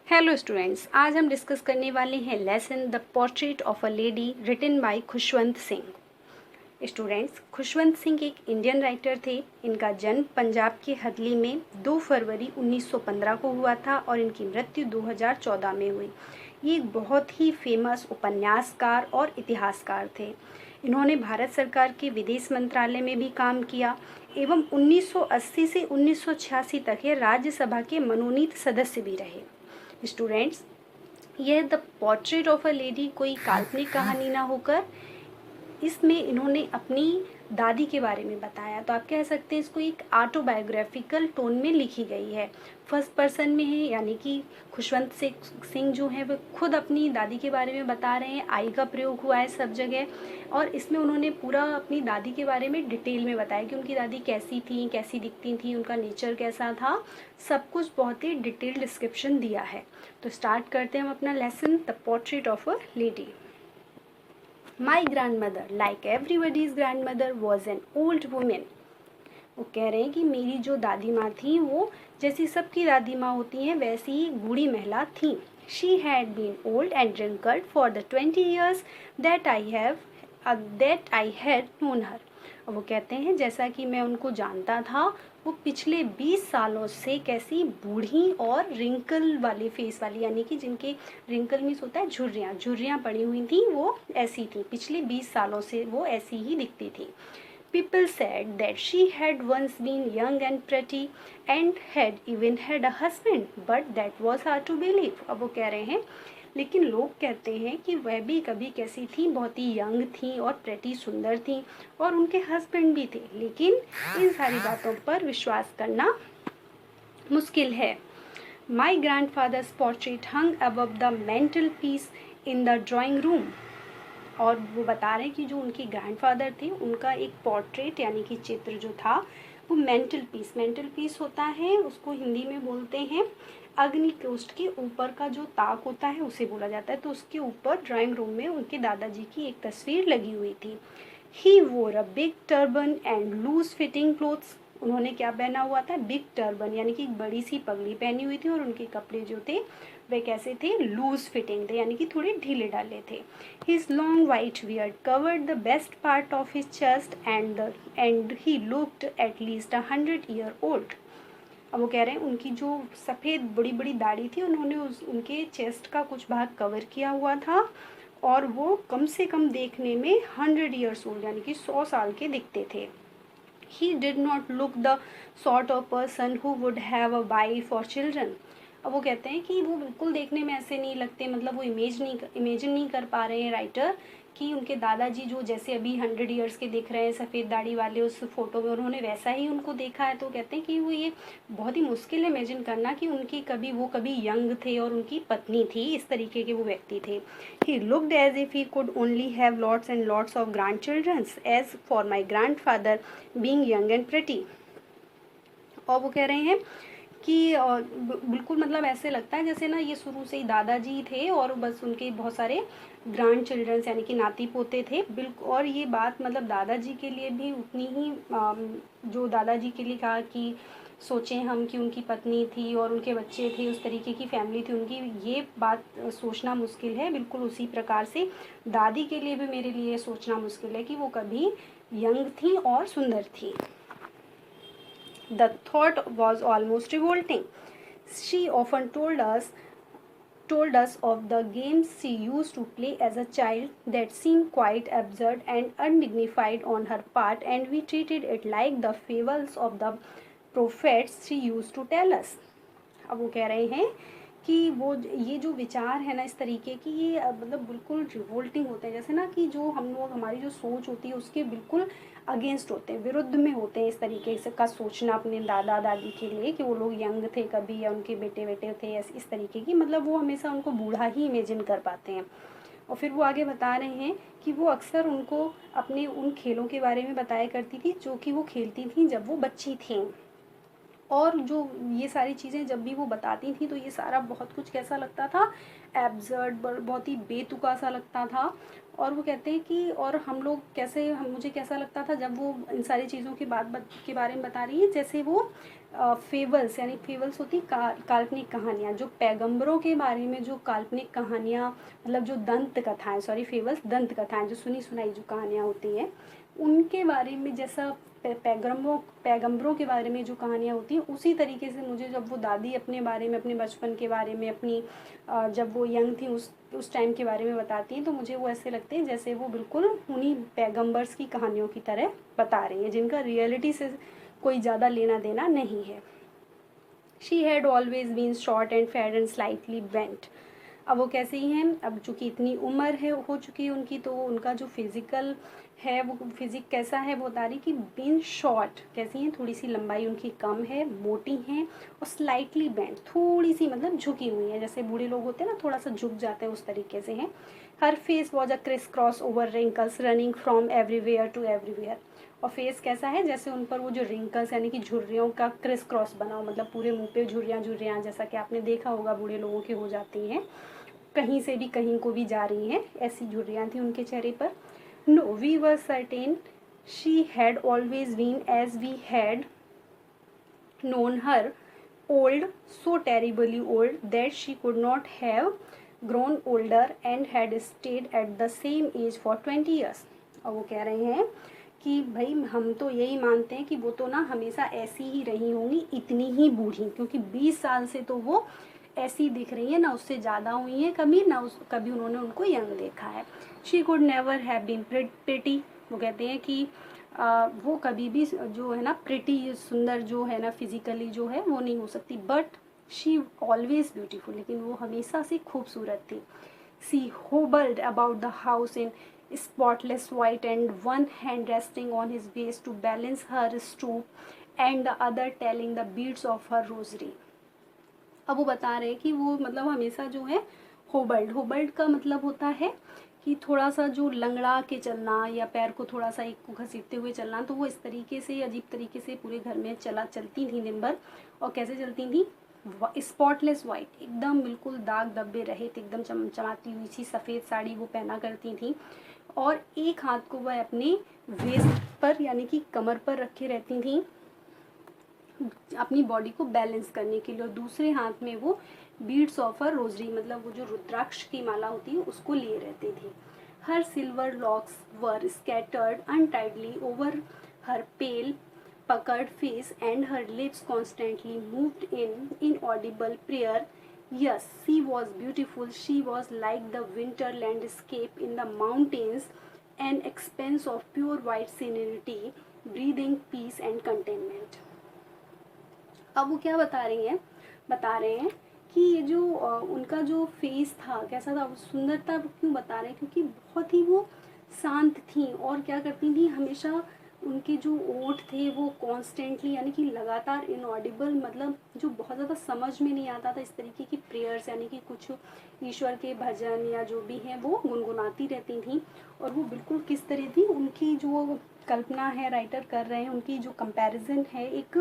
Hello students, आज हम discuss करने वाले हैं lesson the portrait of a lady written by Khushwant Singh. Students, Khushwant Singh एक इंडियन राइटर थे। इनका जन्म पंजाब के हथली में 2 फरवरी 1915 को हुआ था और इनकी मृत्यु 2014 में हुई। ये एक बहुत ही फेमस उपन्यासकार और इतिहासकार थे। इन्होंने भारत सरकार के विदेश मंत्रालय में भी काम किया एवं 1980 से 1986 तक ये राज्यसभा के मनोनीत सदस्य भी रहे। स्टूडेंट्स, यह the portrait of a lady कोई काल्पनिक कहानी ना होकर इसमें इन्होंने अपनी दादी के बारे में बताया, तो आप कह सकते हैं इसको एक ऑटोबायोग्राफिकल टोन में लिखी गई है। फर्स्ट पर्सन में है, यानी कि खुशवंत सिंह जो है वो खुद अपनी दादी के बारे में बता रहे हैं। आई का प्रयोग हुआ है सब जगह और इसमें उन्होंने पूरा अपनी दादी के बारे में डिटेल में बताया कि उनकी दादी कैसी थी, कैसी दिखती थी, उनका नेचर कैसा था, सब कुछ बहुत ही डिटेल डिस्क्रिप्शन दिया है। तो स्टार्ट करते हैं हम अपना lesson the portrait of a lady. My grandmother, like everybody's grandmother, was an old woman. वो कह रहे हैं कि मेरी जो दादी माँ थी वो जैसी सबकी दादी माँ होती हैं वैसी ही बूढ़ी महिला थी। She had been old and drunkard for the 20 years that I had known her. और वो कहते हैं जैसा कि मैं उनको जानता था, वो पिछले 20 सालों से कैसी बूढ़ी और रिंकल वाले फेस वाली, यानी कि जिनके रिंकल मीन्स होता है झुर्रियाँ पड़ी हुई थी, वो ऐसी थी। पिछले 20 सालों से वो ऐसी ही दिखती थी। People said that she had once been young and pretty and had even had a husband, but that was hard to believe. अब वो कह रहे हैं लेकिन लोग कहते हैं कि वह भी कभी कैसी थी, बहुत ही यंग थी और प्रेटी सुंदर थी और उनके हस्बैंड भी थे, लेकिन इन सारी बातों पर विश्वास करना मुश्किल है। My grandfather's portrait hung above the mantelpiece in the drawing room. और वो बता रहे हैं कि जो उनके ग्रैंडफादर थे उनका एक पोर्ट्रेट यानी कि चित्र जो था वो मेंटल पीस होता है, उसको हिंदी में बोलते हैं अग्नि कोष्ठ के ऊपर का जो ताक होता है उसे बोला जाता है। तो उसके ऊपर ड्राइंग रूम में उनके दादाजी की एक तस्वीर लगी हुई थी। He wore a big turban and loose fitting clothes. उन्होंने क्या पहना हुआ था? बिग टर्बन, यानी कि एक बड़ी सी पगड़ी पहनी हुई थी और उनके कपड़े जो थे वे कैसे थे? लूज फिटिंग थे, यानी कि थोड़े ढीले ढाले थे। His long white beard covered the best part of his chest and he looked at least 100 year old. अब वो कह रहे हैं उनकी जो सफ़ेद बड़ी बड़ी दाढ़ी थी उन्होंने उनके चेस्ट का कुछ भाग कवर किया हुआ था और वो कम से कम देखने में 100 ईयर्स ओल्ड यानी कि 100 साल के दिखते थे। He did not look the sort of person who would have a wife or children. अब वो कहते हैं कि वो बिल्कुल देखने में ऐसे नहीं लगते, मतलब वो इमेजिन नहीं कर पा रहे हैं राइटर कि उनके दादाजी जो जैसे अभी 100 ईयर्स के दिख रहे हैं सफ़ेद दाढ़ी वाले उस फोटो में, उन्होंने वैसा ही उनको देखा है। तो कहते हैं कि वो ये बहुत ही मुश्किल है इमेजिन करना कि उनकी कभी यंग थे और उनकी पत्नी थी, इस तरीके के वो व्यक्ति थे। He looked as if he could only have lots and lots of grandchildren, as for my grandfather being young and pretty. और वो कह रहे हैं कि बिल्कुल मतलब ऐसे लगता है जैसे ना ये शुरू से ही दादाजी थे और बस उनके बहुत सारे ग्रैंड चिल्ड्रंस यानी कि नाती पोते थे। बिल्कुल, और ये बात मतलब दादाजी के लिए भी उतनी ही जो दादाजी के लिए कहा कि सोचें हम कि उनकी पत्नी थी और उनके बच्चे थे, उस तरीके की फैमिली थी उनकी, ये बात सोचना मुश्किल है। बिल्कुल उसी प्रकार से दादी के लिए भी मेरे लिए सोचना मुश्किल है कि वो कभी यंग थी और सुंदर थी। The thought was almost revolting. She often told us of the games she used to play as a child that seemed quite absurd and undignified on her part, and we treated it like the fables of the prophets she used to tell us. अब वो कह रहे हैं कि वो ये जो विचार है ना इस तरीके की, ये मतलब बिल्कुल रिवोल्टिंग होते हैं, जैसे ना कि जो हम लोग हमारी जो सोच होती है उसके बिल्कुल अगेंस्ट होते हैं, विरुद्ध में होते हैं इस तरीके से का सोचना अपने दादा दादी के लिए कि वो लोग यंग थे कभी या उनके बेटे बेटे थे, इस तरीके की, मतलब वो हमेशा उनको बूढ़ा ही इमेजिन कर पाते हैं। और फिर वो आगे बता रहे हैं कि वो अक्सर उनको अपने उन खेलों के बारे में बताया करती थी जो कि वो खेलती थी जब वो बच्ची थी। और जो ये सारी चीज़ें जब भी वो बताती थी तो ये सारा बहुत कुछ कैसा लगता था, एब्सर्ड, बहुत ही बेतुका सा लगता था। और वो कहते हैं कि और हम लोग कैसे, हम मुझे कैसा लगता था जब वो इन सारी चीज़ों की के बारे में बता रही है, जैसे वो फेबल्स, यानी फेबल्स होती काल्पनिक कहानियाँ, जो पैगंबरों के बारे में जो काल्पनिक कहानियाँ, मतलब जो दंत कथाएँ, सॉरी फेबल्स दंत कथाएँ, जो सुनी सुनाई जो कहानियाँ होती हैं उनके बारे में, जैसा पैगंबरों के बारे में जो कहानियाँ होती हैं उसी तरीके से मुझे जब वो दादी अपने बारे में, अपने बचपन के बारे में, अपनी जब वो यंग थी उस टाइम के बारे में बताती हैं तो मुझे वो ऐसे लगते हैं जैसे वो बिल्कुल उन्हीं पैगंबर्स की कहानियों की तरह बता रही हैं, जिनका रियलिटी से कोई ज़्यादा लेना देना नहीं है। She had always been short and fair and slightly bent. अब वो कैसे ही हैं, अब चूँकि इतनी उम्र है हो चुकी है उनकी, तो उनका जो फिज़िकल है वो फिज़िक कैसा है वो बता रही कि बीन शॉर्ट कैसी हैं, थोड़ी सी लंबाई उनकी कम है, मोटी हैं, और स्लाइटली बेंट, थोड़ी सी मतलब झुकी हुई हैं, जैसे बूढ़े लोग होते हैं ना थोड़ा सा झुक जाते हैं उस तरीके से हैं। Her face was a criss cross over wrinkles running from everywhere to everywhere. और फेस कैसा है, जैसे उन पर वो जो रिंकल्स यानी कि झुर्रियों का क्रिस क्रॉस बना हो, मतलब पूरे मुंह पे झुर्रियाँ झुर्रियाँ, जैसा कि आपने देखा होगा बूढ़े लोगों के हो जाती हैं, कहीं से भी कहीं को भी जा रही हैं, ऐसी झुर्रियाँ थी उनके चेहरे पर। No we were certain she had always been as we had known her old, so terribly old that she could not have grown older and had stayed at the same age for 20 years। और वो कह रहे हैं कि भाई हम तो यही मानते हैं कि वो तो ना हमेशा ऐसी ही रही होंगी, इतनी ही बूढ़ी, क्योंकि 20 साल से तो वो ऐसी दिख रही है, ना उससे ज़्यादा हुई है कभी, ना कभी उन्होंने उनको यंग देखा है। She could never have been pretty. वो कहते हैं कि वो कभी भी जो है ना प्रिटी, सुंदर जो है ना फिजिकली जो है वो नहीं हो सकती, बट शी ऑलवेज ब्यूटीफुल, लेकिन वो हमेशा से खूबसूरत थी। She hobbled about the house in spotless white and one hand resting on his waist to balance her stoop and the other telling the beads of her rosary। अब वो बता रहे हैं कि वो मतलब हमेशा जो है होबल्ड, होबल्ड का मतलब होता है कि थोड़ा सा जो लंगड़ा के चलना या पैर को थोड़ा सा एक को घसीटते हुए चलना, तो वो इस तरीके से अजीब तरीके से पूरे घर में चलती थी दिन भर। और कैसे चलती थी, स्पॉटलेस वाइट, एकदम बिल्कुल दाग धब्बे रहित, एकदम चमचमाती हुई सी सफ़ेद साड़ी वो पहना करती थी, और एक हाथ को वह अपने वेस्ट पर यानी कि कमर पर रखे रहती थी अपनी बॉडी को बैलेंस करने के लिए, और दूसरे हाथ में वो बीड्स ऑफ अ रोजरी, मतलब वो जो रुद्राक्ष की माला होती है उसको लिए रहती थी। Her silver locks were scattered untidily over her pale puckered face and her lips constantly moved in inaudible prayer. Yes, she was beautiful. She was like the winter landscape in the mountains, an expanse of pure white serenity, breathing peace and contentment। अब वो क्या बता रही हैं, बता रहे हैं कि ये जो उनका जो फेस था कैसा था, सुंदरता क्यों बता रहे हैं, क्योंकि बहुत ही वो शांत थी, और क्या करती थी हमेशा उनके जो ओठ थे वो कॉन्स्टेंटली यानी कि लगातार इनऑडिबल, मतलब जो बहुत ज़्यादा समझ में नहीं आता था, इस तरीके की प्रेयर्स यानी कि कुछ ईश्वर के भजन या जो भी हैं वो गुनगुनाती रहती थी। और वो बिल्कुल किस तरह थी, उनकी जो कल्पना है राइटर कर रहे हैं, उनकी जो कंपैरिजन है एक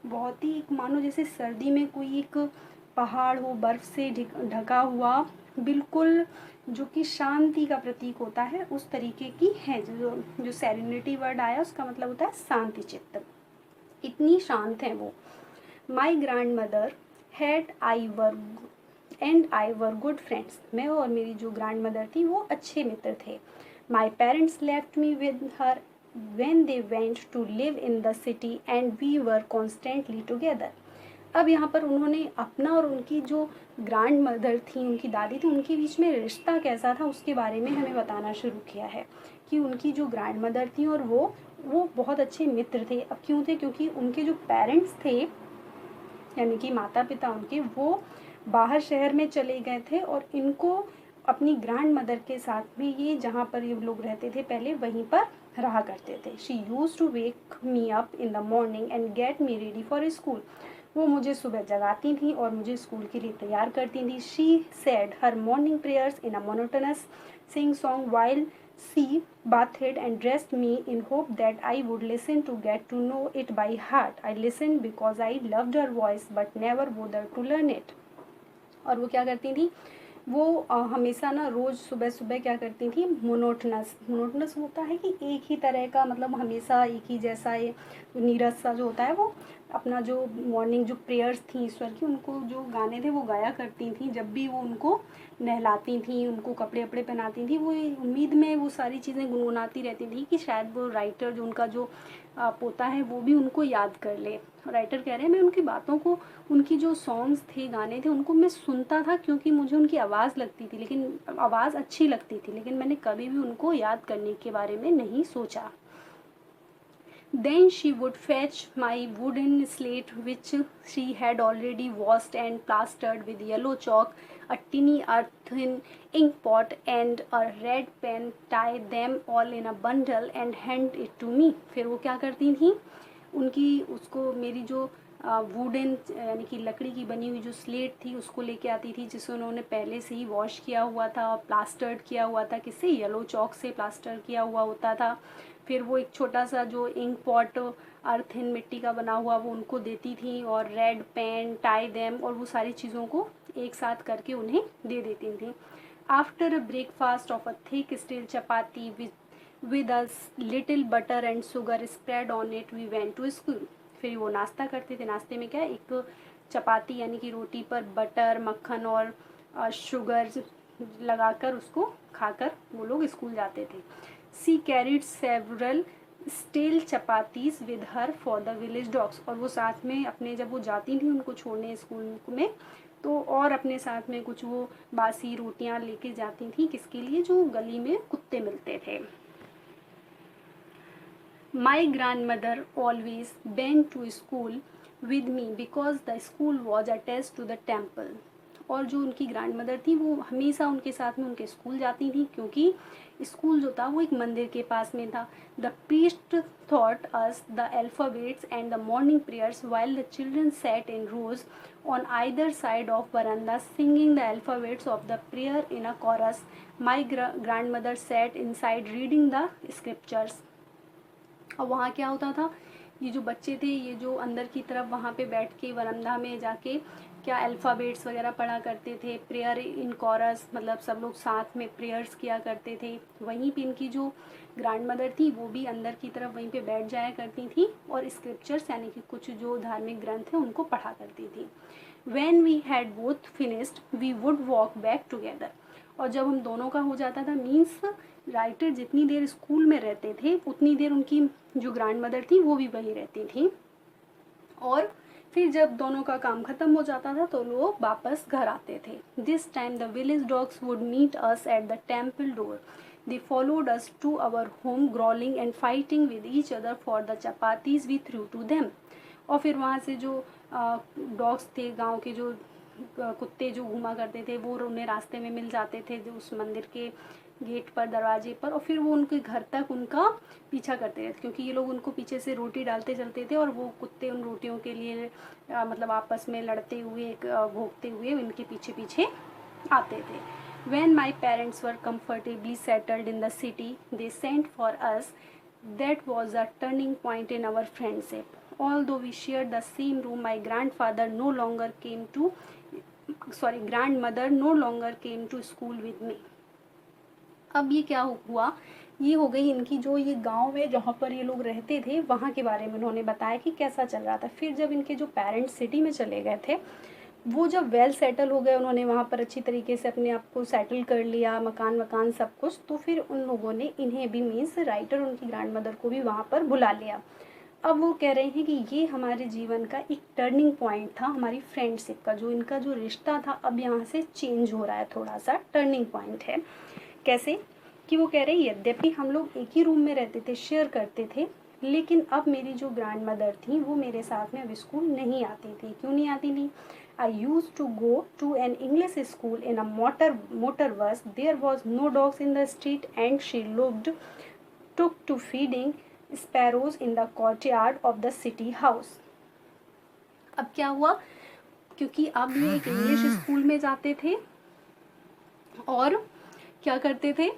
बहुत ही एक मानो जैसे सर्दी में कोई एक पहाड़ हो बर्फ़ से ढका हुआ, बिल्कुल जो कि शांति का प्रतीक होता है उस तरीके की है। जो सेरेनिटी वर्ड आया उसका मतलब होता है शांति चित्त, इतनी शांत है वो। My grand mother had I were good friends. मैं और मेरी जो ग्रैंड मदर थी वो अच्छे मित्र थे। My parents left me with her when they went to live in the city and we were constantly together। अब यहाँ पर उन्होंने अपना और उनकी जो ग्रैंड मदर थी, उनकी दादी थी, उनके बीच में रिश्ता कैसा था उसके बारे में हमें बताना शुरू किया है कि उनकी जो ग्रैंड मदर थी और वो बहुत अच्छे मित्र थे। अब क्यों थे, क्योंकि उनके जो पेरेंट्स थे यानी कि माता पिता उनके वो बाहर शहर में चले गए थे, और इनको अपनी ग्रैंड मदर के साथ में ये जहाँ पर ये लोग रहते थे पहले वहीं पर रहा करते थे। She used to wake me up in the morning and get me ready for school. वो मुझे सुबह जगाती थी और मुझे स्कूल के लिए तैयार करती थी। She said her morning prayers in a monotonous sing song while She bathed and dressed me in hope that I would listen to get to know it by heart. I listened because I loved her voice but never bothered to learn it. और वो क्या करती थी, वो हमेशा ना रोज़ सुबह सुबह क्या करती थी, मोनोटनस मोनोटनस होता है कि एक ही तरह का, मतलब हमेशा एक ही जैसा, ये नीरस सा जो होता है, वो अपना जो मॉर्निंग जो प्रेयर्स थी ईश्वर की, उनको जो गाने थे वो गाया करती थी। जब भी वो उनको नहलाती थी, उनको कपड़े वपड़े पहनाती थी, वो उम्मीद में वो सारी चीज़ें गुनगुनाती रहती थी कि शायद वो राइटर जो उनका जो पोता है वो भी उनको याद कर ले। राइटर कह रहे हैं मैं उनकी बातों को, उनकी जो सॉन्ग्स थे, गाने थे, उनको मैं सुनता था क्योंकि मुझे उनकी आवाज़ लगती थी, लेकिन आवाज़ अच्छी लगती थी, लेकिन मैंने कभी भी उनको याद करने के बारे में नहीं सोचा। Then she would fetch my wooden slate which she had already washed and plastered with yellow chalk, a tiny earthen ink pot and a red pen, tie them all in a bundle and hand it to me. फिर वो क्या करती थी, उनकी उसको मेरी जो wooden यानी कि लकड़ी की बनी हुई जो स्लेट थी उसको लेके आती थी, जिसे उन्होंने पहले से ही वॉश किया हुआ था और प्लास्टर्ड किया हुआ था, किससे, येलो चॉक से प्लास्टर किया हुआ होता था। फिर वो एक छोटा सा जो इंक पॉट अर्थिन मिट्टी का बना हुआ वो उनको देती थी, और रेड पेन, टाई देम, और वो सारी चीज़ों को एक साथ करके उन्हें दे देती थी। After a breakfast of a thick steel chapati with a little butter and sugar spread on it we went to school. फिर वो नाश्ता करते थे, नाश्ते में क्या, एक चपाती यानी कि रोटी पर बटर, मक्खन और शुगर लगाकर उसको खाकर वो लोग स्कूल जाते थे। She carried several stale chapatis with her for the village dogs. और वो साथ में अपने, जब वो जाती थी उनको छोड़ने स्कूल में, तो और अपने साथ में कुछ वो बासी रोटियां लेके जाती थी, किसके लिए, जो गली में कुत्ते मिलते थे। My grandmother always went to school with me because the school was attached to the temple. और जो उनकी ग्रैंड मदर थी वो हमेशा उनके साथ में उनके स्कूल जाती थी, क्योंकि स्कूल जो था वो एक मंदिर के पास में था। The priest taught us the alphabets and the morning prayers while the children sat in rows on either side of veranda singing the alphabets of the prayer in a chorus. My grandmother sat inside reading the scriptures. और वहाँ क्या होता था, ये जो बच्चे थे ये जो अंदर की तरफ वहाँ पे बैठ के वरांडा में जाके क्या अल्फ़ाबेट्स वगैरह पढ़ा करते थे, प्रेयर इन कॉरस, मतलब सब लोग साथ में प्रेयर्स किया करते थे। वहीं पे इनकी जो ग्रैंड मदर थी वो भी अंदर की तरफ वहीं पे बैठ जाया करती थी और स्क्रिप्चर्स यानी कि कुछ जो धार्मिक ग्रंथ हैं उनको पढ़ा करती थी। When we had both finished, we would walk back together. और जब हम दोनों का हो जाता था, मीन्स राइटर जितनी देर स्कूल में रहते थे उतनी देर उनकी जो ग्रैंड मदर थी वो भी वहीं रहती थी, और फिर जब दोनों का काम ख़त्म हो जाता था तो लोग वापस घर आते थे। This time the village dogs would meet us at the temple door. They followed us to our home growling and fighting with each other for the chapatis we threw to them. और फिर वहाँ से जो डॉग्स थे, गांव के जो कुत्ते जो घूमा करते थे, वो उन्हें रास्ते में मिल जाते थे जो उस मंदिर के गेट पर, दरवाजे पर, और फिर वो उनके घर तक उनका पीछा करते रहते, क्योंकि ये लोग उनको पीछे से रोटी डालते चलते थे और वो कुत्ते उन रोटियों के लिए मतलब आपस में लड़ते हुए, भोंकते हुए उनके पीछे पीछे आते थे. When my parents were comfortably settled in the city, they sent for us. That was a turning point in our friendship. Although we shared the same room, my grandmother no longer came to school with me. अब ये क्या हुआ, ये हो गई इनकी जो ये गांव में जहाँ पर ये लोग रहते थे वहाँ के बारे में उन्होंने बताया कि कैसा चल रहा था. फिर जब इनके जो पेरेंट्स सिटी में चले गए थे, वो जब वेल सेटल हो गए, उन्होंने वहाँ पर अच्छी तरीके से अपने आप को सेटल कर लिया, मकान सब कुछ, तो फिर उन लोगों ने इन्हें भी, मीन्स राइटर उनकी ग्रैंड मदर को भी वहाँ पर बुला लिया. अब वो कह रहे हैं कि ये हमारे जीवन का एक टर्निंग पॉइंट था, हमारी फ्रेंडशिप का, जो इनका जो रिश्ता था अब यहाँ से चेंज हो रहा है, थोड़ा सा टर्निंग पॉइंट है. कैसे कि वो कह रहे हैं यद्यपि हम लोग एक ही रूम में रहते थे, शेयर करते थे, लेकिन अब मेरी जो ग्रैंड मदर थी वो मेरे साथ में अब स्कूल नहीं आती थी. क्यों नहीं आती थी? I used to go to an English school in a motor bus. There was no dogs in the street and she looked took to feeding sparrows in the courtyard of the city house. अब क्या हुआ, क्योंकि अब ये एक English school में जाते थे और क्या करते थे,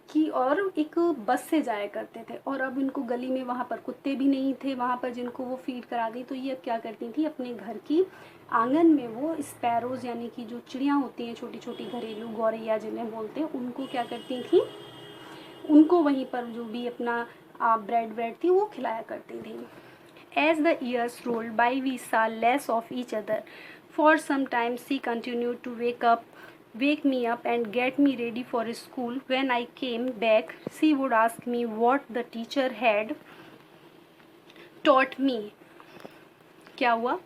कि और एक बस से जाया करते थे, और अब इनको गली में वहाँ पर कुत्ते भी नहीं थे वहाँ पर जिनको वो फीड करा दी, तो ये अब क्या करती थी, अपने घर की आंगन में वो स्पैरोज़ यानी कि जो चिड़ियाँ होती हैं छोटी छोटी घरेलू गौरैया जिन्हें बोलते हैं, उनको क्या करती थी, उनको वहीं पर जो भी अपना ब्रेड ब्रेड थी वो खिलाया करती थी। As the years rolled by, we saw less of each other. For some time, she continued to wake me up and get me ready for school. When I came back, she would ask me what the teacher had taught me. क्या हुआ,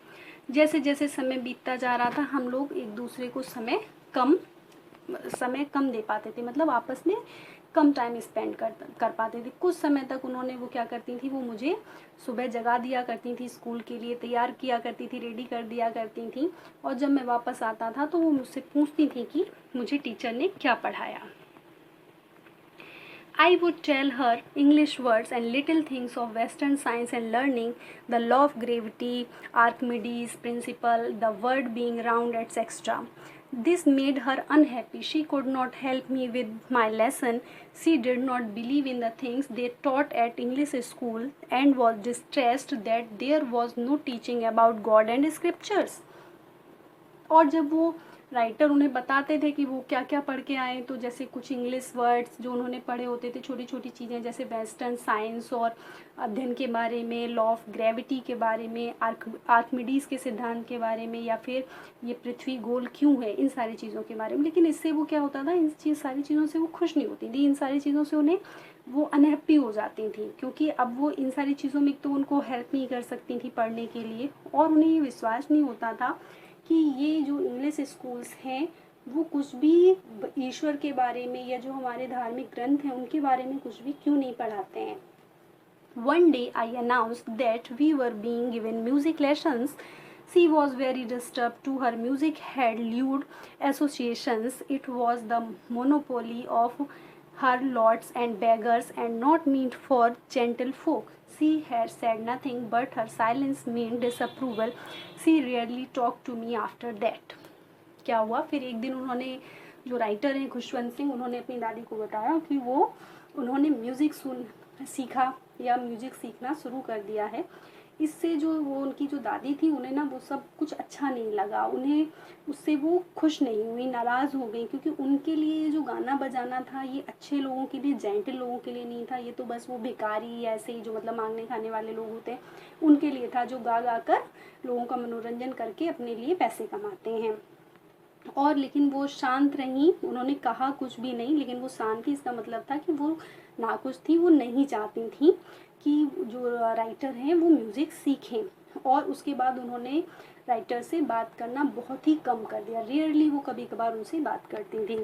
जैसे जैसे समय बीतता जा रहा था हम लोग एक दूसरे को समय कम दे पाते थे, मतलब आपस में कम टाइम स्पेंड कर पाते थे। कुछ समय तक उन्होंने वो क्या करती थी, वो मुझे सुबह जगा दिया करती थी, स्कूल के लिए तैयार किया करती थी, रेडी कर दिया करती थी, और जब मैं वापस आता था तो वो मुझसे पूछती थी कि मुझे टीचर ने क्या पढ़ाया। I would tell her English words and little things of Western science and learning, the law of gravity, Archimedes' principle, the world being round, etc. This made her unhappy. She could not help me with my lesson. She did not believe in the things they taught at English school and was distressed that there was no teaching about God and scriptures. और जब वो writer उन्हें बताते थे कि वो क्या क्या पढ़ के आए, तो जैसे कुछ इंग्लिश वर्ड्स जो उन्होंने पढ़े होते थे, छोटी छोटी चीज़ें जैसे वेस्टर्न साइंस और अध्ययन के बारे में, लॉ ऑफ ग्रेविटी के बारे में, आर्किमिडीज के सिद्धांत के बारे में, या फिर ये पृथ्वी गोल क्यों है, इन सारी चीज़ों के बारे में। लेकिन इससे वो क्या होता था, सारी चीज़ों से वो खुश नहीं होती थी, इन सारी चीज़ों से उन्हें वो अनहैप्पी हो जाती थी, क्योंकि अब वो इन सारी चीज़ों में तो उनको हेल्प नहीं कर सकती थी पढ़ने के लिए, और उन्हें ये विश्वास नहीं होता था कि ये जो इंग्लिश स्कूल्स हैं वो कुछ भी ईश्वर के बारे में या जो हमारे धार्मिक ग्रंथ हैं उनके बारे में कुछ भी क्यों नहीं पढ़ाते हैं। One day I announced that we were being given music lessons. She was very disturbed too. Her music had lewd associations. It was the monopoly of her lords and beggars and not meant for gentle folk. She had said nothing, but her silence meant disapproval. She rarely talked to me after that. क्या हुआ, फिर एक दिन उन्होंने, जो writer हैं खुशवंत सिंह, उन्होंने अपनी दादी को बताया कि उन्होंने म्यूज़िक सीखा या म्यूज़िक सीखना शुरू कर दिया है। इससे जो वो उनकी जो दादी थी उन्हें ना वो सब कुछ अच्छा नहीं लगा, उन्हें उससे वो खुश नहीं हुई, नाराज़ हो गई, क्योंकि उनके लिए ये जो गाना बजाना था ये अच्छे लोगों के लिए, जेंटल लोगों के लिए नहीं था, ये तो बस वो भिखारी ऐसे ही जो मतलब मांगने खाने वाले लोग होते हैं उनके लिए था, जो गा गा कर लोगों का मनोरंजन करके अपने लिए पैसे कमाते हैं। और लेकिन वो शांत रहीं, उन्होंने कहा कुछ भी नहीं, लेकिन वो शांत थी, इसका मतलब था कि वो नाखुश थी, वो नहीं चाहती थी कि जो राइटर हैं वो म्यूज़िक सीखें। और उसके बाद उन्होंने राइटर से बात करना बहुत ही कम कर दिया, रेयरली वो कभी कभार उनसे बात करती थी।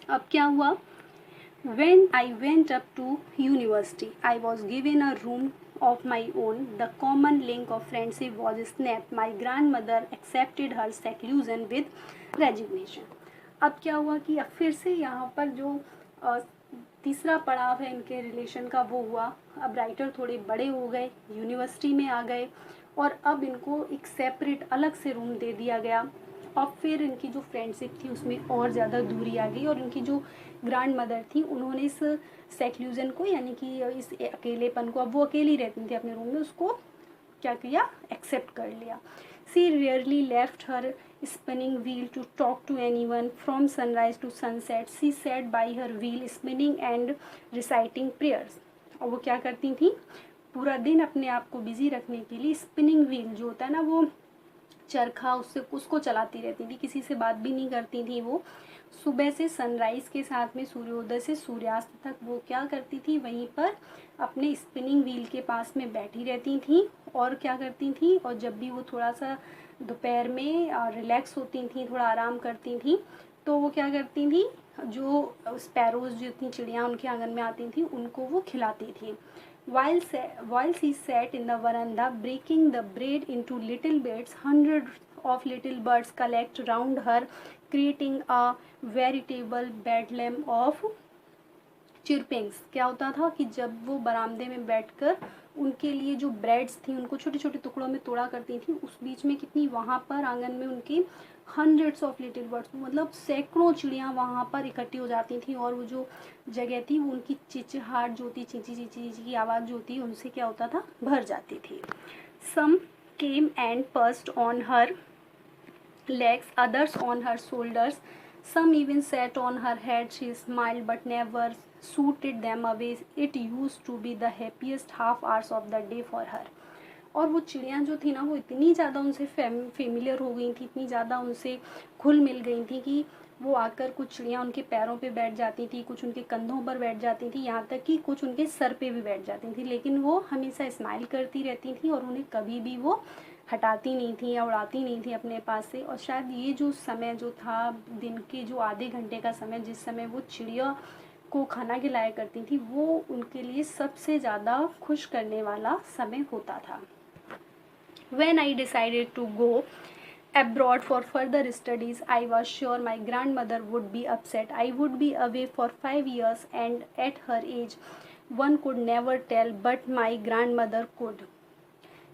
अब क्या हुआ, When I went up to university, I was given a room of my own. The common link of friendship was snapped. My grandmother accepted her seclusion with resignation. अब क्या हुआ कि अब फिर से यहाँ पर जो तीसरा पड़ाव है इनके रिलेशन का वो हुआ। अब राइटर थोड़े बड़े हो गए, यूनिवर्सिटी में आ गए, और अब इनको एक सेपरेट अलग से रूम दे दिया गया। अब फिर इनकी जो फ्रेंडशिप थी उसमें और ज़्यादा दूरी आ गई, और इनकी जो ग्रैंड मदर थी उन्होंने इस सेक्लूजन को यानी कि इस अकेलेपन को, अब वो अकेली रहती थी अपने रूम में, उसको क्या किया, एक्सेप्ट कर लिया। She rarely left her spinning wheel to talk to anyone from sunrise to sunset. She sat by her wheel spinning and reciting prayers. और वो क्या करती थी, पूरा दिन अपने आप को बिजी रखने के लिए स्पिनिंग व्हील जो होता है ना, वो चरखा, उसको चलाती रहती थी, किसी से बात भी नहीं करती थी। वो सुबह से सनराइज़ के साथ में सूर्योदय से सूर्यास्त तक वो क्या करती थी, वहीं पर अपने स्पिनिंग व्हील के पास में बैठी रहती थी। और क्या करती थी, और जब भी वो थोड़ा सा दोपहर में रिलैक्स होती थी, थोड़ा आराम करती थी, तो वो क्या करती थी, जो स्पैरोज़ जो थी चिड़ियाँ उनके आंगन में आती थी उनको वो खिलाती थी। While she sat in the veranda breaking the bread into little bits, hundreds of little birds collect round her, creating a veritable bedlam of chirpings। क्या होता था कि जब वो बरामदे में बैठकर उनके लिए जो ब्रेड्स थी उनको छोटे छोटे टुकड़ों में तोड़ा करती थी, उस बीच में कितनी वहाँ पर आंगन में उनकी हंड्रेड्स ऑफ लिटिल बर्ड्स, मतलब सैकड़ों चिड़ियाँ वहाँ पर इकट्ठी हो जाती थी, और वो जो जगह थी वो उनकी चिचहाट जो थी, चींची चींची चींची की आवाज़ जो थी उनसे क्या होता था, भर जाती थी। Some came and perched on her legs, others on her shoulders. Some even sat on her head. She smiled but never suited them away. It used to be the happiest half hours of the day for her. और वो चिड़ियाँ जो थी ना, वो इतनी ज़्यादा उनसे फेमिलियर हो गई थी, इतनी ज़्यादा उनसे घुल मिल गई थी कि वो आकर कुछ चिड़ियाँ उनके पैरों पे बैठ जाती थी, कुछ उनके कंधों पर बैठ जाती थी, यहाँ तक कि कुछ उनके सर पे भी बैठ जाती थी, लेकिन वो हमेशा स्माइल करती रहती थी और उन्हें कभी भी वो हटाती नहीं थी या उड़ाती नहीं थी अपने पास से। और शायद ये जो समय जो था, दिन के जो आधे घंटे का समय जिस समय वो चिड़िया को खाना खिलाया करती थी, वो उनके लिए सबसे ज़्यादा खुश करने वाला समय होता था। When I decided to go abroad for further studies, I was sure my grandmother would be upset. I would be away for 5 years, and at her age, one could never tell, but my grandmother could.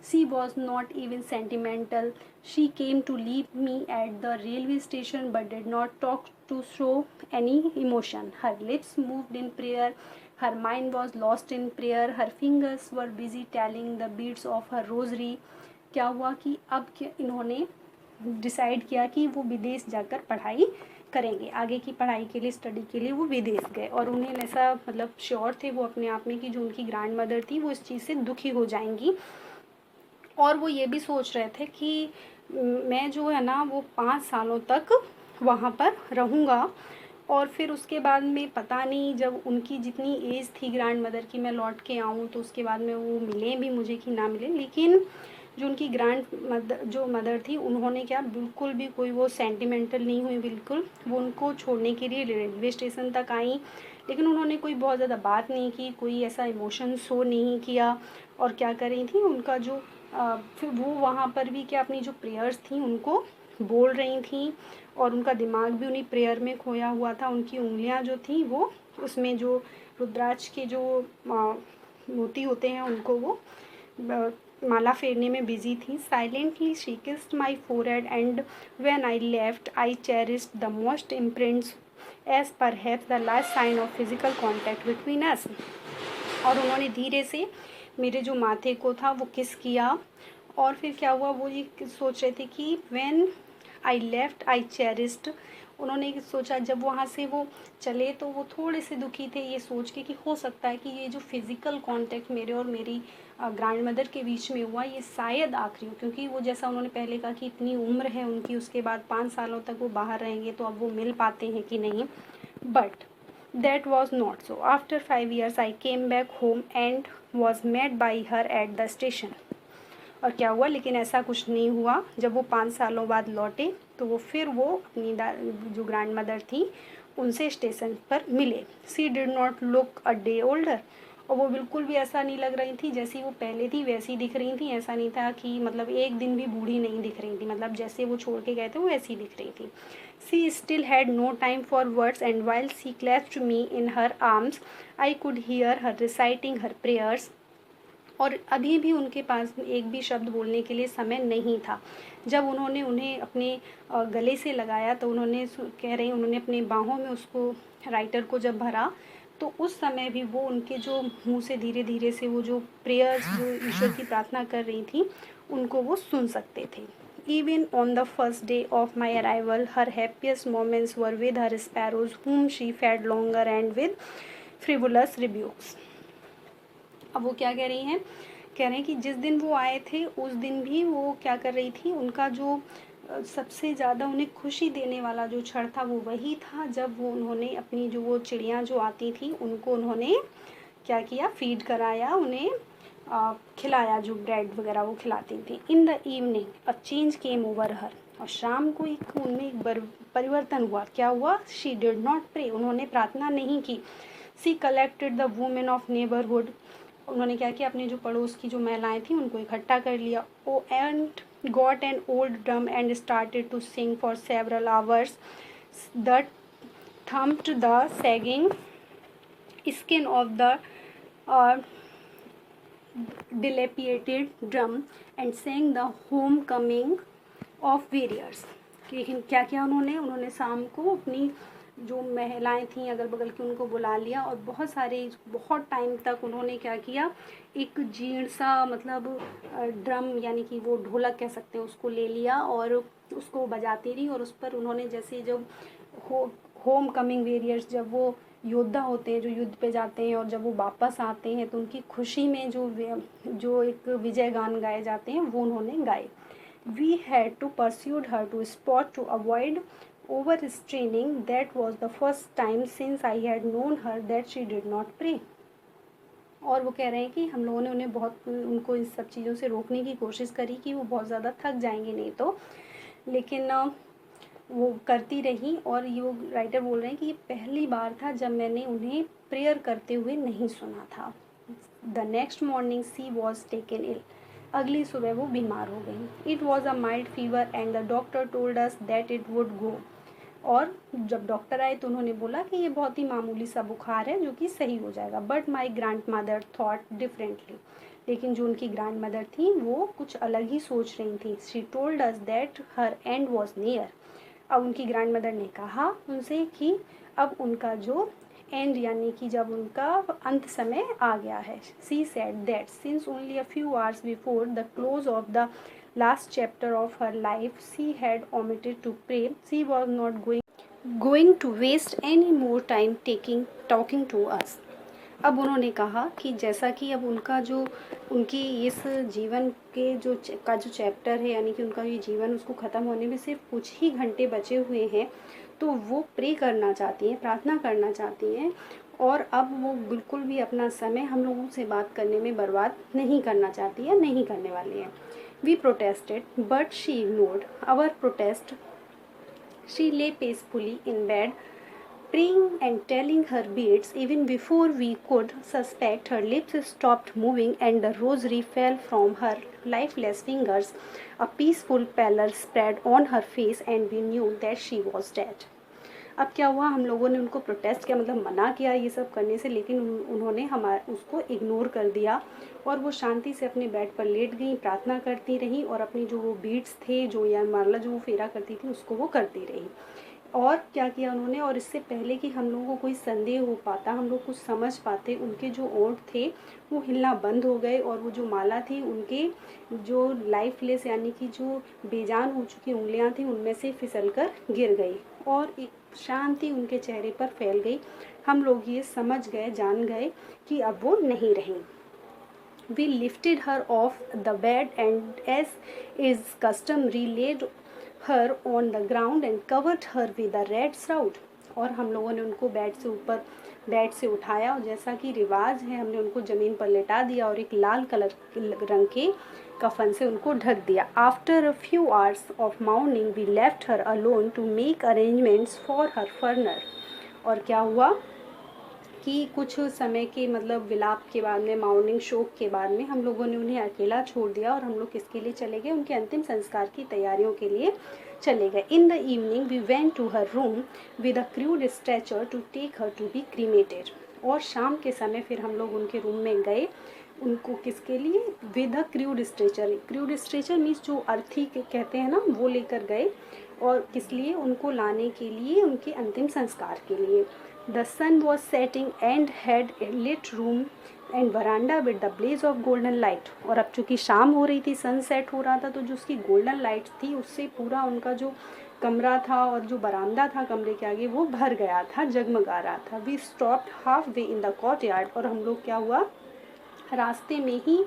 She was not even sentimental. She came to leave me at the railway station but did not talk to show any emotion. Her lips moved in prayer. Her mind was lost in prayer. Her fingers were busy tallying the beads of her rosary. क्या हुआ कि अब इन्होंने decide किया कि वो विदेश जाकर पढ़ाई करेंगे, आगे की पढ़ाई के लिए, स्टडी के लिए वो विदेश गए, और उन्हें ऐसा मतलब श्योर थे वो अपने आप में कि जो उनकी ग्रैंड मदर थी वो इस चीज़ से दुखी हो जाएंगी। और वो ये भी सोच रहे थे कि मैं जो है ना वो 5 सालों तक वहाँ पर रहूँगा, और फिर उसके बाद में पता नहीं जब उनकी जितनी एज थी ग्रैंड मदर की मैं लौट के आऊँ तो उसके बाद में वो मिलें भी मुझे कि ना मिले। लेकिन जो उनकी ग्रैंड मदर जो मदर थी उन्होंने क्या बिल्कुल भी कोई वो सेंटिमेंटल नहीं हुई, बिल्कुल वो उनको छोड़ने के लिए रेलवे स्टेशन तक आई, लेकिन उन्होंने कोई बहुत ज़्यादा बात नहीं की, कोई ऐसा इमोशन शो नहीं किया। और क्या कर रही थी उनका जो फिर वो वहाँ पर भी क्या अपनी जो प्रेयर्स थी उनको बोल रही थी, और उनका दिमाग भी उन्हीं प्रेयर में खोया हुआ था। उनकी उंगलियाँ जो थी वो उसमें जो रुद्राक्ष के जो मोती होते हैं उनको वो माला फेरने में बिजी थी। Silently she kissed my forehead and when I left I cherished the moist imprints as perhaps the last sign of physical contact between us. और उन्होंने धीरे से मेरे जो माथे को था वो किस किया, और फिर क्या हुआ वो ये सोच रहे थे कि when I left I cherished, उन्होंने सोचा जब वहाँ से वो चले तो वो थोड़े से दुखी थे ये सोच के कि हो सकता है कि ये जो फिज़िकल कांटेक्ट मेरे और मेरी ग्रैंड मदर के बीच में हुआ ये शायद आखिरी हो, क्योंकि वो जैसा उन्होंने पहले कहा कि इतनी उम्र है उनकी, उसके बाद 5 सालों तक वो बाहर रहेंगे तो अब वो मिल पाते हैं कि नहीं। But that was not so. After 5 years, I came back home and was met by her at the station. और क्या हुआ, लेकिन ऐसा कुछ नहीं हुआ। जब वो 5 सालों बाद लौटे तो वो फिर वो अपनी जो ग्रैंड मदर थी उनसे स्टेशन पर मिले। She did not look a day older, और वो बिल्कुल भी ऐसा नहीं लग रही थी जैसी वो पहले थी वैसी दिख रही थी। ऐसा नहीं था कि मतलब एक दिन भी बूढ़ी नहीं दिख रही थी, मतलब जैसे वो छोड़ के गए थे वो ऐसी दिख रही थी। She still had no time for words, and while she clasped me in her arms, I could hear her reciting her prayers. और अभी भी उनके पास एक भी शब्द बोलने के लिए समय नहीं था। जब उन्होंने उन्हें अपने गले से लगाया तो उन्होंने कह रही उन्होंने अपने बाहों में उसको राइटर को जब भरा तो उस समय भी वो उनके जो मुंह से धीरे धीरे से वो जो प्रेयर्स जो ईश्वर की प्रार्थना कर रही थी उनको वो सुन सकते थे। Even on the first day of my arrival, her happiest moments were with her sparrows, whom she fed longer and with frivolous rebukes. अब वो क्या कह रही हैं, कह रहे हैं कि जिस दिन वो आए थे उस दिन भी वो क्या कर रही थी, उनका जो सबसे ज़्यादा उन्हें खुशी देने वाला जो क्षण था वो वही था जब वो उन्होंने अपनी जो वो चिड़ियाँ जो आती थी उनको उन्होंने क्या किया, फीड कराया, उन्हें खिलाया, जो ब्रेड वगैरह वो खिलाती थी। इन the evening a change came over हर, और शाम को एक उनमें एक परिवर्तन हुआ। क्या हुआ, शी डिड नॉट प्रे, उन्होंने प्रार्थना नहीं की। She collected the women of neighbourhood, उन्होंने क्या किया, अपने जो पड़ोस की जो महिलाएं थी उनको इकट्ठा कर लिया। Oh and got an old drum and started to sing for several hours the thumped the sagging skin of the dilapidated drum and sang the homecoming of warriors. कि क्या किया उन्होंने शाम को अपनी जो महिलाएं थीं अगल बगल की उनको बुला लिया और बहुत टाइम तक उन्होंने क्या किया, एक जीर्ण सा मतलब ड्रम यानी कि वो ढोलक कह सकते हैं उसको ले लिया और उसको बजाती रही। और उस पर उन्होंने जैसे जब होम कमिंग वेरियर्स, जब वो योद्धा होते हैं जो युद्ध पे जाते हैं और जब वो वापस आते हैं तो उनकी खुशी में जो एक विजय गान गाए जाते हैं वो उन्होंने गाए। We had to pursue her to spot to avoid overstraining. That was the first time since I had known her that she did not pray. और वो कह रहे हैं कि हम लोगों ने उनको इस सब चीज़ों से रोकने की कोशिश करी कि वो बहुत ज़्यादा थक जाएंगे नहीं तो, लेकिन वो करती रही। और ये राइटर बोल रहे हैं कि ये पहली बार था जब मैंने उन्हें प्रेयर करते हुए नहीं सुना था। The next morning she was taken ill. अगली सुबह वो बीमार हो गई। It was a mild fever and the doctor told us that it would go. और जब डॉक्टर आए तो उन्होंने बोला कि ये बहुत ही मामूली सा बुखार है जो कि सही हो जाएगा। But my grand mother thought differently. लेकिन जो उनकी ग्रैंड मदर थी वो कुछ अलग ही सोच रही थी। She told us that her and was near. अब उनकी ग्रैंड मदर ने कहा उनसे कि अब उनका जो एंड यानी कि जब उनका अंत समय आ गया है। She said that since only a few hours before the close of the last chapter of her life she had omitted to pray, she was not going to waste any more time talking to us. अब उन्होंने कहा कि जैसा कि अब उनकी इस जीवन के जो चैप्टर है यानी कि उनका ये जीवन उसको ख़त्म होने में सिर्फ कुछ ही घंटे बचे हुए हैं, तो वो प्रे करना चाहती हैं, प्रार्थना करना चाहती हैं और अब वो बिल्कुल भी अपना समय हम लोगों से बात करने में बर्बाद नहीं करना चाहती है, नहीं करने वाली है। We protested but she ignored our protest. She lay peacefully in bed praying and telling her beads. Even before we could suspect, her lips stopped moving and the rosary fell from her lifeless fingers. A peaceful pallor spread on her face and we knew that she was dead. अब क्या हुआ, हम लोगों ने उनको protest किया, मतलब मना किया ये सब करने से, लेकिन उन्होंने उसको इग्नोर कर दिया और वो शांति से अपने बेड पर लेट गई, प्रार्थना करती रही और अपनी जो वो बीट्स थे जो या माला जो वो फेरा करती थी उसको वो करती रही। और क्या किया उन्होंने, और इससे पहले कि हम लोगों को कोई संदेह हो पाता, हम लोग कुछ समझ पाते, उनके जो ओंठ थे वो हिलना बंद हो गए और वो जो माला थी उनके जो लाइफलेस यानी कि जो बेजान हो चुकी उंगलियां थी उनमें से फिसल कर गिर गई और एक शांति उनके चेहरे पर फैल गई। हम लोग ये समझ गए, जान गए कि अब वो नहीं रहीं। We lifted her off the bed and as is customary laid her on the ground and covered her with a red shroud. और हम लोगों ने उनको बेड से उठाया और जैसा कि रिवाज है हमने उनको ज़मीन पर लेटा दिया और एक लाल कलर रंग के कफन से उनको ढक दिया। After a few hours of mourning we left her alone to make arrangements for her funeral. और क्या हुआ कि कुछ समय के मतलब विलाप के बाद में, माउर्निंग शोक के बाद में हम लोगों ने उन्हें अकेला छोड़ दिया और हम लोग किसके लिए चले गए, उनके अंतिम संस्कार की तैयारियों के लिए चले गए। In the evening we went to her room with a crude stretcher to take her to be cremated. और शाम के समय फिर हम लोग उनके रूम में गए, उनको किसके लिए, with a crude stretcher. Crude stretcher means जो अर्थी कहते हैं ना, वो लेकर गए और किस लिए, उनको लाने के लिए, उनके अंतिम संस्कार के लिए। The sun was setting and had lit room and veranda with the blaze of golden light. और अब चूँकि शाम हो रही थी, सनसेट हो रहा था, तो जो उसकी गोल्डन लाइट थी उससे पूरा उनका जो कमरा था और जो बरामदा था कमरे के आगे वो भर गया था, जगमगा रहा था। We stopped half way in the courtyard. और हम लोग क्या हुआ, रास्ते में ही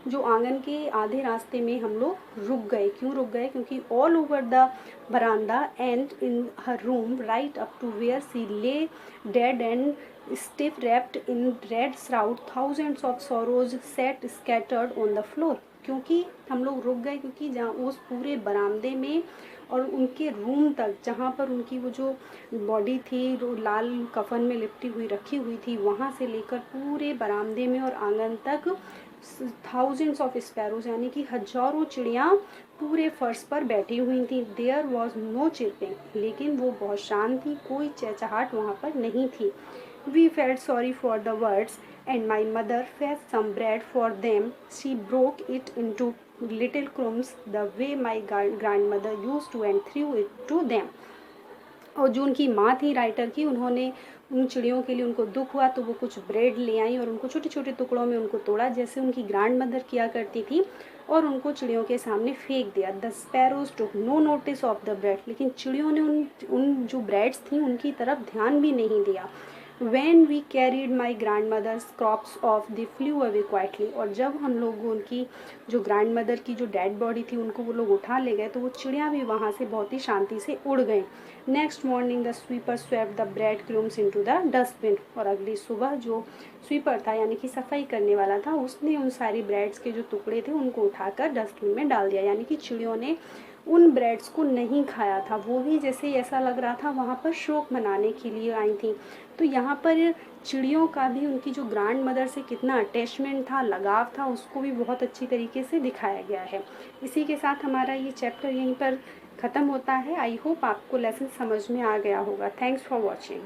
जो आंगन के आधे रास्ते में हम लोग रुक गए। क्यों रुक गए, क्योंकि all over the verandah and in her room right up to where she lay dead and stiff wrapped in red shroud thousands of sorrows sat scattered on the floor. क्योंकि हम लोग रुक गए क्योंकि जहाँ उस पूरे बरामदे में और उनके रूम तक जहाँ पर उनकी वो जो बॉडी थी जो लाल कफन में लिपटी हुई रखी हुई थी, वहाँ से लेकर पूरे बरामदे में और आंगन तक थाउजेंड्स ऑफ स्पैरोज यानी कि हजारों चिड़ियाँ पूरे फर्श पर बैठी हुई थी। देयर वॉज नो चिरपिंग, लेकिन वो बहुत शांत थी, कोई चहचहाट वहाँ पर नहीं थी। We felt sorry for the words and my mother fetched some bread for them. She broke it into little crumbs the way my grandmother used to and threw it to them. और जो उनकी माँ थी writer की, उन्होंने उन चिड़ियों के लिए, उनको दुख हुआ तो वो कुछ ब्रेड ले आई और उनको छोटे छोटे टुकड़ों में उनको तोड़ा जैसे उनकी ग्रैंड मदर किया करती थी, और उनको चिड़ियों के सामने फेंक दिया। The sparrows took no notice of the bread, लेकिन चिड़ियों ने उन जो ब्रेड्स थी उनकी तरफ ध्यान भी नहीं दिया। When we carried my grandmother's crops off, they flew away quietly। और जब हम लोग उनकी जो ग्रैंड मदर की जो डेड बॉडी थी उनको वो लोग उठा ले गए तो वो चिड़िया भी वहाँ से बहुत ही शांति से उड़ गए। Next morning the sweeper swept the bread crumbs into the dustbin. और अगली सुबह जो स्वीपर था यानी कि सफाई करने वाला था, उसने उन सारी ब्रेड्स के जो टुकड़े थे उनको उठाकर डस्टबिन में डाल दिया। यानी कि चिड़ियों ने उन ब्रेड्स को नहीं खाया था, वो भी जैसे ऐसा लग रहा था वहाँ पर शोक मनाने के लिए आई थी। तो यहाँ पर चिड़ियों का भी उनकी जो ग्रैंड मदर से कितना अटैचमेंट था, लगाव था, उसको भी बहुत अच्छी तरीके से दिखाया गया है। इसी के साथ हमारा ये चैप्टर यहीं पर ख़त्म होता है। आई होप आपको लेसन समझ में आ गया होगा। Thanks for watching.